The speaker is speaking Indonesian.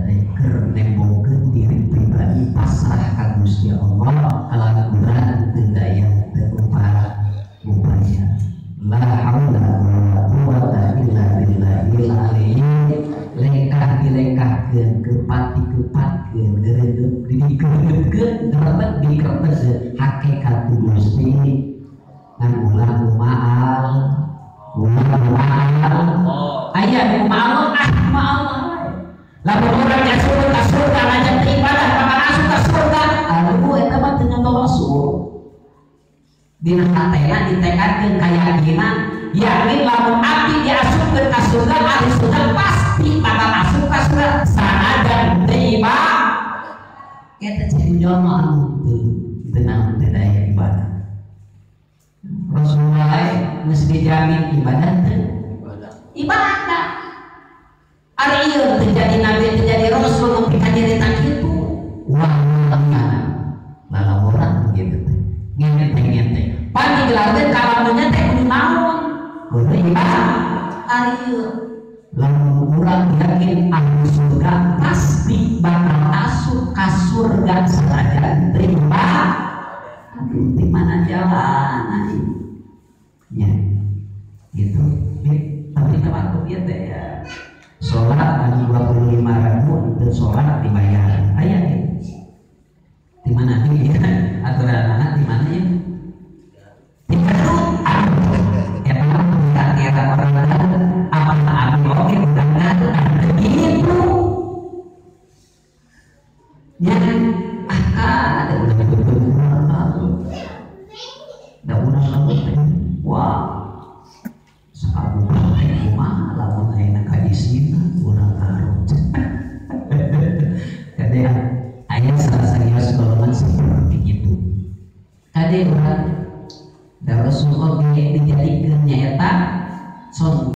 teh keur nembongkeun diri pribadi pasrah ka Gusti Allah kalangan teu daya teu upaya la haula wala quwata illa billahil aliyyil lekah dilekahkeun kepati-kepatkeun dikeun dapat dikeun hakikat Gusti ngan ulah ma'al aya nu ma'al ma'al lamun urang nyasur ka surga ngajak ibadah bakal asup ka surga aduh eta mah teu ngatolosul dina hatena ditekadkeun kayakinan yakin lamun abdi diasupkeun ka surga ahli surga pasti bakal asup ka surga sanajan teu ibadah eta jadi jalma anu teu naon teu daya ibadah Rasulullah geus dijamin ibadah teu ibadah ari ieu teu jadi nabi teu jadi rasul nepi ka nyarita kitu wah lalamoran kitu teh ngente pan digelarkeun ka lamunnya teh kudu naon kudu ibadah ari ieu lamun urang yakin ahli surga pasti bakal asup ka surga sanajan teu ibadah di mana jalan ya gitu tapi waktu dia teh ya sholat 25.000 untuk sholat dibayar ayah di mana nih aturan anak di mana ya di Bandung era orang apa abi oke udah gitu ya ada udah wah sekarang kumaha lamun ayeuna kadisina urang karut kade aya salah golongan seperti itu kade urang da Rasulullah dijadikeun nya